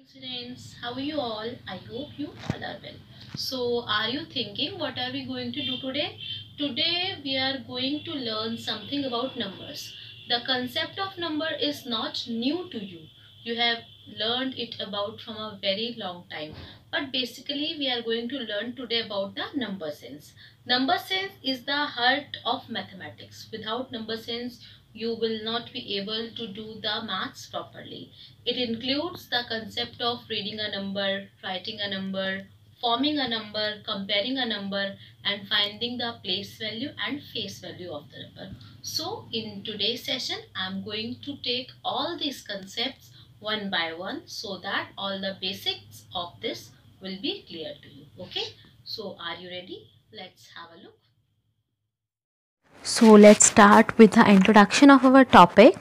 Students, how are you all? I hope you all are well. So, are you thinking what are we going to do today? Today we are going to learn something about numbers. The concept of number is not new to you. You have learned it about from a very long time. But basically we are going to learn today about the number sense. Number sense is the heart of mathematics. Without number sense, you will not be able to do the maths properly. It includes the concept of reading a number, writing a number, forming a number, comparing a number, and finding the place value and face value of the number. So in today's session, I am going to take all these concepts one by one so that all the basics of this will be clear to you. Okay, so are you ready? Let's have a look. So let's start with the introduction of our topic.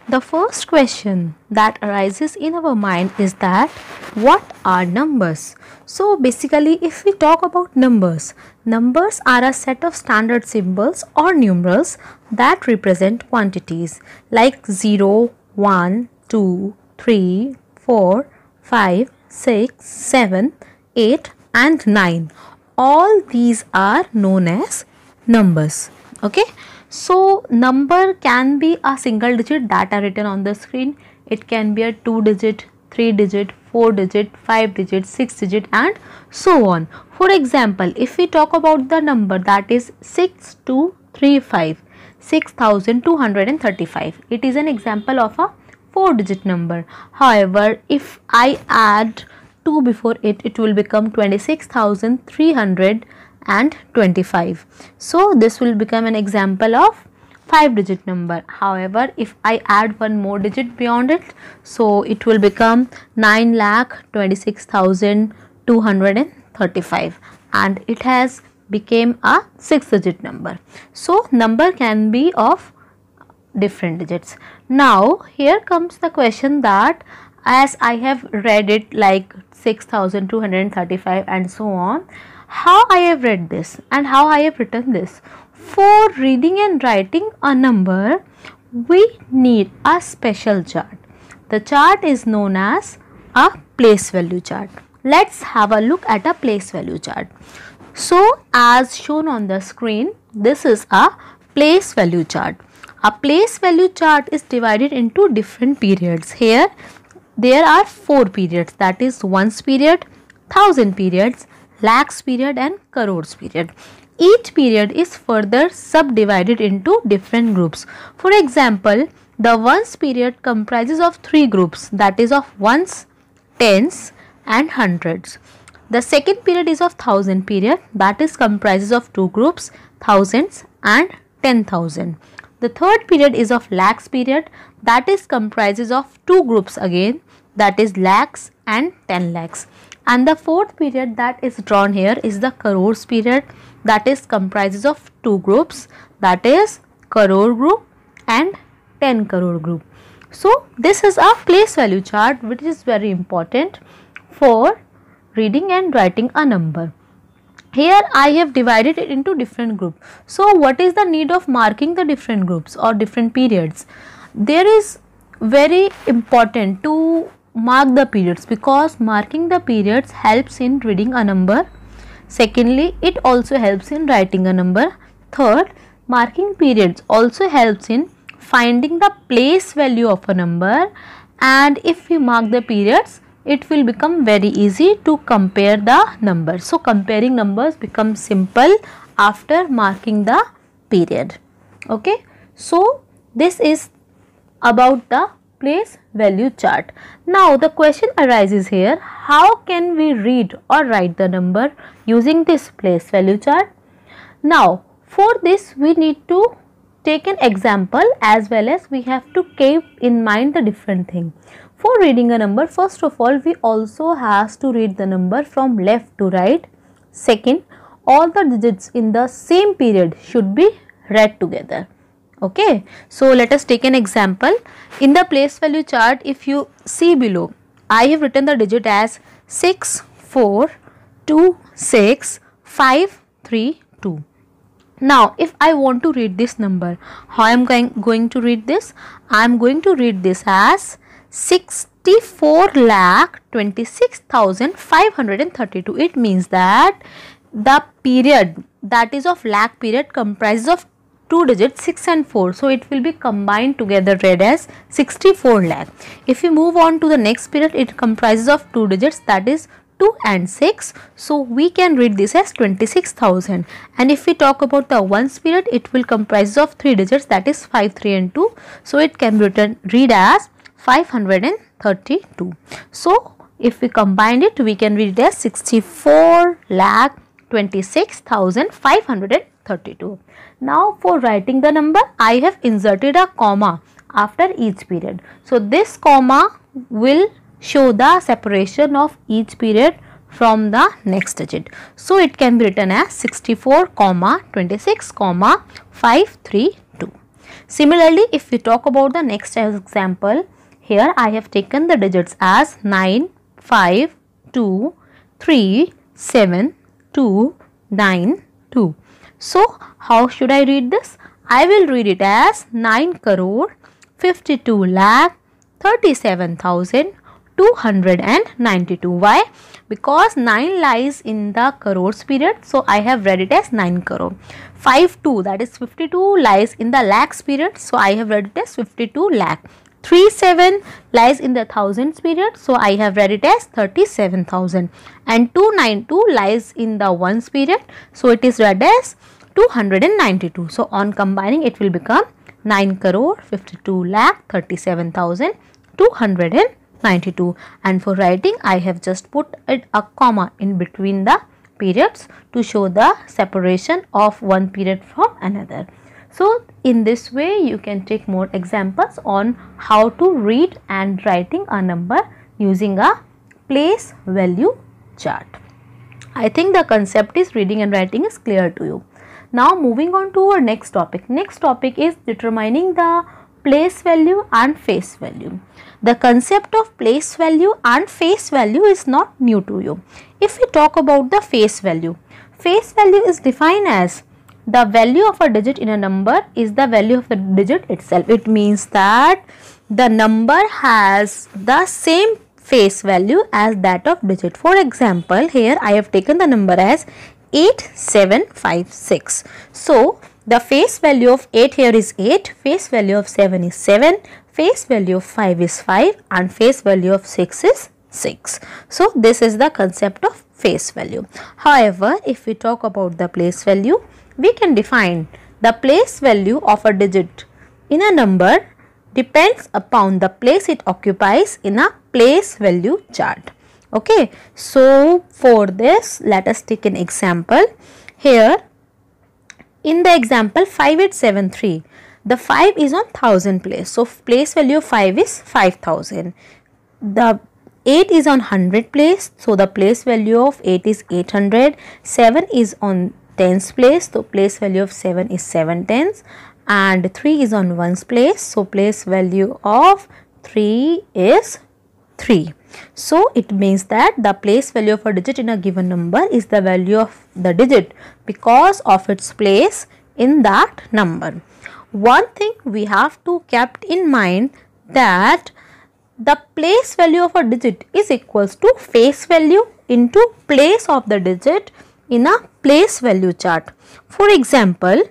The first question that arises in our mind is that what are numbers? So basically if we talk about numbers, numbers are a set of standard symbols or numerals that represent quantities like 0, 1, 2, 3, 4, 5, 6, 7, 8 and 9. All these are known as numbers. Okay, so number can be a single digit that are written on the screen. It can be a 2 digit, 3 digit, 4 digit, 5 digit, 6 digit and so on. For example, if we talk about the number that is 6235, 6235, it is an example of a 4 digit number. However, if I add 2 before it, it will become 26,325. So this will become an example of 5 digit number. However, if I add one more digit beyond it, so it will become 9,26,235 and it has became a 6 digit number. So number can be of different digits. Now here comes the question that as I have read it like 6,235 and so on, how I have read this and how I have written this. For reading and writing a number, we need a special chart. The chart is known as a place value chart. Let's have a look at a place value chart. So as shown on the screen, this is a place value chart. A place value chart is divided into different periods. Here there are 4 periods, that is ones period, thousand periods, lakhs period and crores period. Each period is further subdivided into different groups. For example, the ones period comprises of 3 groups, that is of ones, tens and hundreds. The second period is of thousand period, that is comprises of 2 groups, thousands and 10,000. The third period is of lakhs period, that is comprises of 2 groups again, that is lakhs and 10 lakhs. And the fourth period that is drawn here is the crores period, that is comprises of 2 groups, that is crore group and 10 crore group. So this is a place value chart which is very important for reading and writing a number. Here I have divided it into different groups. So what is the need of marking the different groups or different periods? There is very important to mark the periods because marking the periods helps in reading a number. Secondly, it also helps in writing a number. Third, marking periods also helps in finding the place value of a number, and if we mark the periods, it will become very easy to compare the numbers. So comparing numbers becomes simple after marking the period. Okay, so this is about the place value chart. Now the question arises here, how can we read or write the number using this place value chart? Now for this we need to take an example as well as we have to keep in mind the different thing. For reading a number, first of all we also have to read the number from left to right. Second, all the digits in the same period should be read together. Okay, so let us take an example. In the place value chart, if you see below, I have written the digit as 6426532. Now if I want to read this number, how I am going to read this? I am going to read this as 6 64,26,532. It means that the period, that is of lakh period, comprises of two digits 6 and 4. So it will be combined together read as 64 lakh. If we move on to the next period, it comprises of two digits, that is 2 and 6. So we can read this as 26,000. And if we talk about the ones period, it will comprise of three digits, that is 5, 3 and 2. So it can be read as 532. So if we combine it, we can read it as 64,26,532. Now for writing the number, I have inserted a comma after each period. So this comma will show the separation of each period from the next digit. So it can be written as 64, 26, 532. Similarly, if we talk about the next example, here I have taken the digits as 9, 5, 2, 3, 7, 2, 9, 2. So how should I read this? I will read it as 9 crore 52 lakh 37,292. Why? Because 9 lies in the crores period, so I have read it as 9 crore. 52, that is 52, lies in the lakhs period, so I have read it as 52 lakh. 37 lies in the thousands period, so I have read it as 37,000. And 292 lies in the ones period, so it is read as 292. So on combining, it will become 9 crore 52 lakh 37,292. And for writing, I have just put a comma in between the periods to show the separation of one period from another. So in this way, you can take more examples on how to read and writing a number using a place value chart. I think the concept is reading and writing is clear to you. Now moving on to our next topic. Next topic is determining the place value and face value. The concept of place value and face value is not new to you. If we talk about the face value is defined as the value of a digit in a number is the value of the digit itself. It means that the number has the same face value as that of digit. For example, here I have taken the number as 8756. So the face value of 8 here is 8, face value of 7 is 7, face value of 5 is 5 and face value of 6 is 6. So this is the concept of face value. However, if we talk about the place value, we can define the place value of a digit in a number depends upon the place it occupies in a place value chart. Okay, so for this, let us take an example. Here in the example 5873, the 5 is on 1000 place. So place value of 5 is 5000. The 8 is on 100 place. So the place value of 8 is 800. 7 is on tens place. So place value of 7 is 7 tens. And 3 is on ones place. So place value of 3 is 3. So it means that the place value of a digit in a given number is the value of the digit because of its place in that number. One thing we have to keep in mind that the place value of a digit is equals to face value into place of the digit in a place value chart. For example,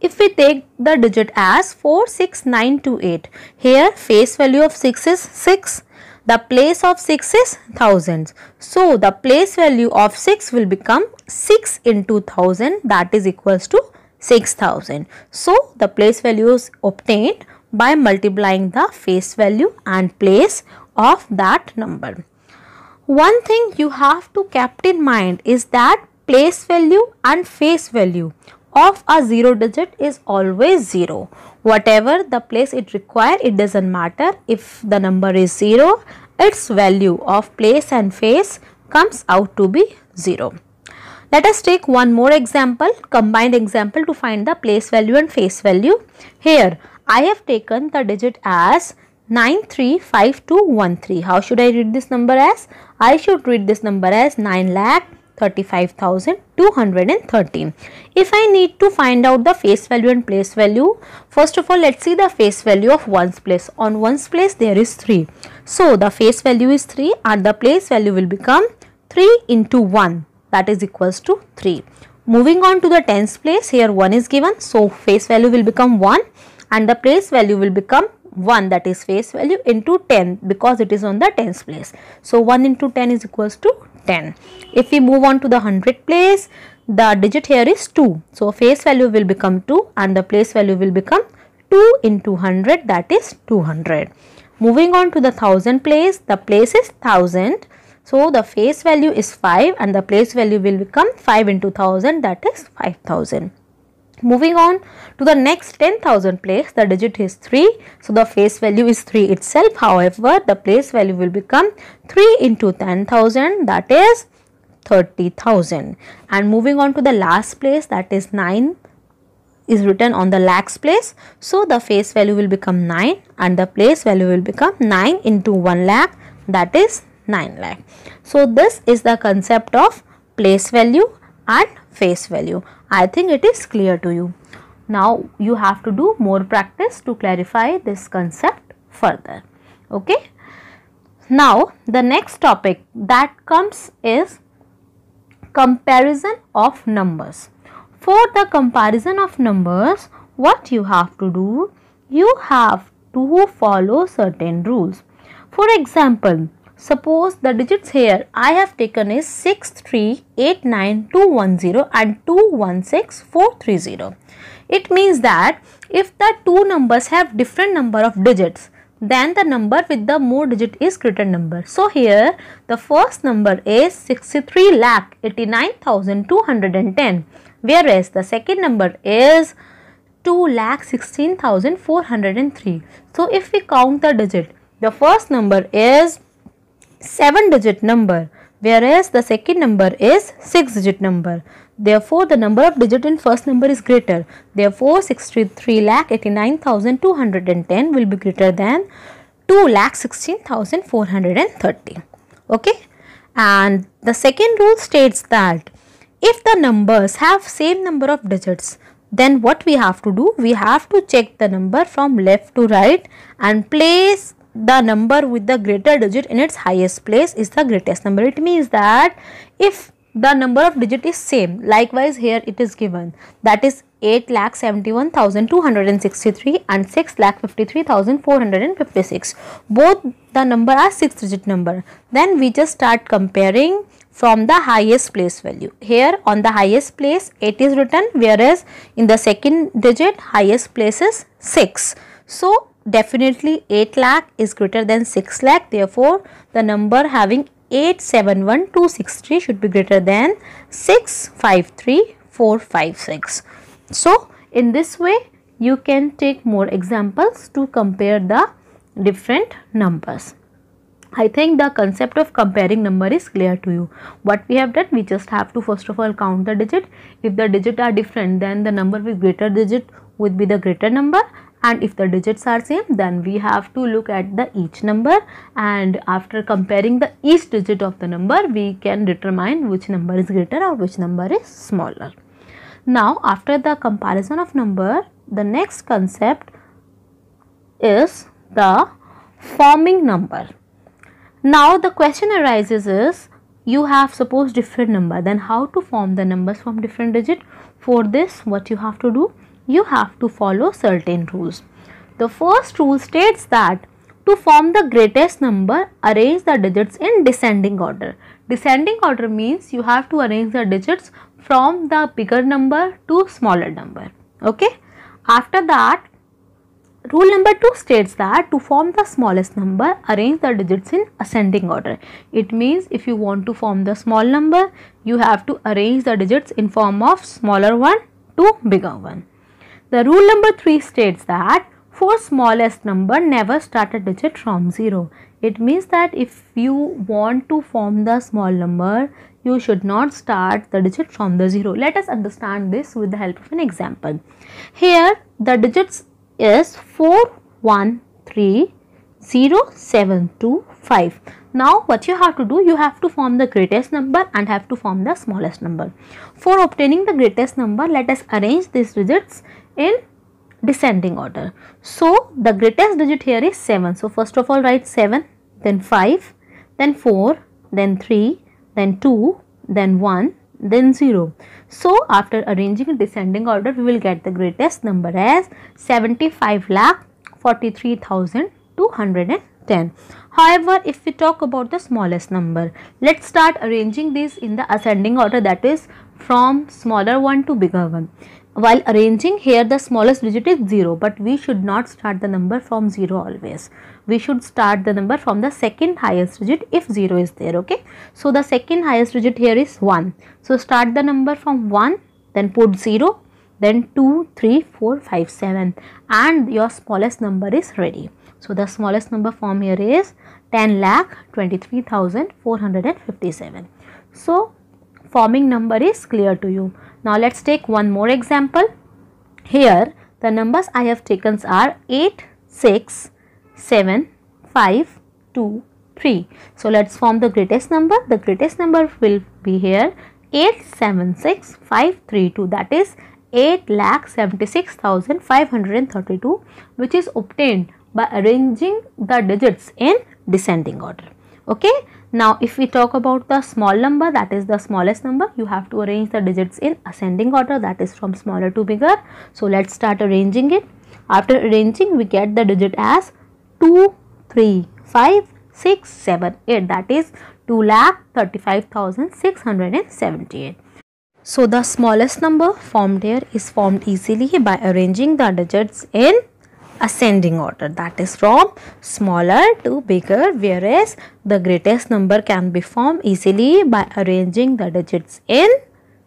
if we take the digit as 46928, here face value of 6 is 6. The place of 6 is thousands. So the place value of 6 will become 6 into 1000, that is equals to 6000. So the place value is obtained by multiplying the face value and place of that number. One thing you have to keep in mind is that place value and face value of a 0 digit is always 0. Whatever the place it requires, it doesn't matter. If the number is 0, its value of place and face comes out to be 0. Let us take one more example, combined example to find the place value and face value. Here I have taken the digit as 935213. How should I read this number as? I should read this number as 9,93,52,13. 35,213. If I need to find out the face value and place value, first of all let's see the face value of ones place. On ones place there is 3. So the face value is 3 and the place value will become 3 into 1, that is equals to 3. Moving on to the tens place, here 1 is given, so face value will become 1 and the place value will become 1, that is face value into 10 because it is on the tens place. So 1 into 10 is equals to 10. If we move on to the hundred place, the digit here is 2. So face value will become 2 and the place value will become 2 into 100, that is 200. Moving on to the thousand place, the place is 1000. So the face value is 5 and the place value will become 5 into 1000, that is 5000. Moving on to the next 10,000 place, the digit is 3. So the face value is 3 itself. However, the place value will become 3 into 10,000, that is 30,000. And moving on to the last place, that is 9 is written on the lakhs place. So the face value will become 9 and the place value will become 9 into 1 lakh, that is 9 lakh. So this is the concept of place value and face value. I think it is clear to you. Now you have to do more practice to clarify this concept further. Okay. Now the next topic that comes is comparison of numbers. For the comparison of numbers, what you have to do? You have to follow certain rules. For example, suppose the digits here I have taken is 6389210 and 216430. It means that if the two numbers have different number of digits, then the number with the more digit is greater number. So here the first number is 63,89,210, whereas the second number is 2,16,403. So if we count the digit, the first number is 7-digit number, whereas the second number is 6-digit number. Therefore, the number of digit in first number is greater. Therefore, 63,89,210 will be greater than 2,16,430. Okay. And the second rule states that if the numbers have same number of digits, then what we have to do? We have to check the number from left to right and place the number with the greater digit in its highest place is the greatest number. It means that if the number of digit is same, likewise here it is given, that is 8,71,263 and 6,53,456. Both the number are 6-digit number. Then we just start comparing from the highest place value. Here on the highest place 8 is written, whereas in the second digit highest place is 6. So definitely 8 lakh is greater than 6 lakh. Therefore, the number having 871,263 should be greater than 653,456. So, in this way, you can take more examples to compare the different numbers. I think the concept of comparing number is clear to you. What we have done, we just have to first of all count the digit. If the digits are different, then the number with greater digit would be the greater number. And if the digits are same, then we have to look at the each number, and after comparing the each digit of the number, we can determine which number is greater or which number is smaller. Now, after the comparison of number, the next concept is the forming number. Now, the question arises is, you have suppose different number, then how to form the numbers from different digit? For this, what you have to do? You have to follow certain rules. The first rule states that to form the greatest number, arrange the digits in descending order. Descending order means you have to arrange the digits from the bigger number to smaller number. Okay. After that, rule number 2 states that to form the smallest number, arrange the digits in ascending order. It means if you want to form the small number, you have to arrange the digits in form of smaller one to bigger one. The rule number 3 states that for smallest number, never start a digit from 0. It means that if you want to form the small number, you should not start the digit from the 0. Let us understand this with the help of an example. Here the digits is 4130725. Now what you have to do, you have to form the greatest number and have to form the smallest number. For obtaining the greatest number, let us arrange these digits in descending order. So the greatest digit here is 7. So first of all write 7, then 5, then 4, then 3, then 2, then 1, then 0. So after arranging in descending order, we will get the greatest number as 75,43,210. However, if we talk about the smallest number, let's start arranging these in the ascending order, that is from smaller one to bigger one. While arranging here, the smallest digit is 0, but we should not start the number from 0 always. We should start the number from the second highest digit if 0 is there, okay. So the second highest digit here is 1. So start the number from 1, then put 0, then 2, 3, 4, 5, 7 and your smallest number is ready. So the smallest number formed here is 10,23,457. So forming number is clear to you. Now let's take one more example. Here the numbers I have taken are 8, 6, 7, 5, 2, 3. So let's form the greatest number. The greatest number will be here 876,532, that is 8,76,532, which is obtained by arranging the digits in descending order. Okay. Now if we talk about the small number, that is the smallest number, you have to arrange the digits in ascending order, that is from smaller to bigger. So let's start arranging it. After arranging, we get the digit as 2, 3, 5, 6, 7, 8, that is 2,35,678. So the smallest number formed here is formed easily by arranging the digits in ascending order, that is from smaller to bigger, whereas the greatest number can be formed easily by arranging the digits in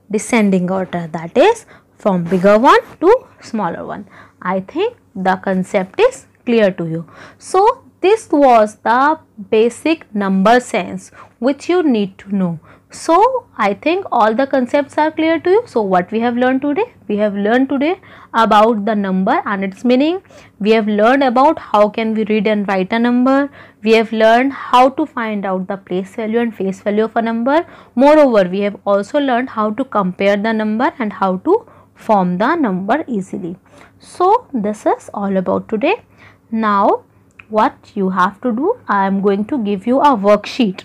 descending order, that is from bigger one to smaller one. I think the concept is clear to you. So this was the basic number sense which you need to know. So I think all the concepts are clear to you. So what we have learned today? We have learned today about the number and its meaning. We have learned about how can we read and write a number. We have learned how to find out the place value and face value of a number. Moreover, we have also learned how to compare the number and how to form the number easily. So this is all about today. Now what you have to do, I am going to give you a worksheet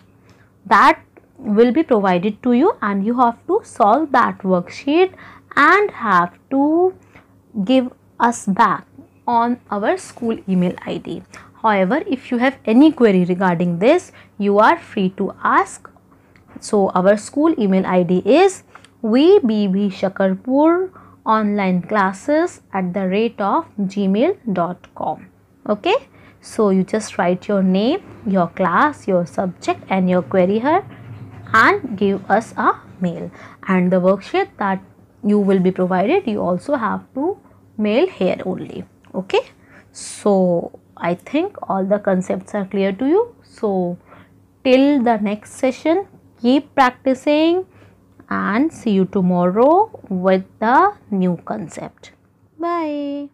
that will be provided to you and you have to solve that worksheet and have to give us back on our school email ID. However, if you have any query regarding this, you are free to ask. So our school email ID is vbbshakarpuronlineclasses@gmail.com. Okay, so you just write your name, your class, your subject and your query here and give us a mail, and the worksheet that you will be provided, you also have to mail here only. Okay, so I think all the concepts are clear to you. So till the next session, keep practicing and see you tomorrow with the new concept. Bye.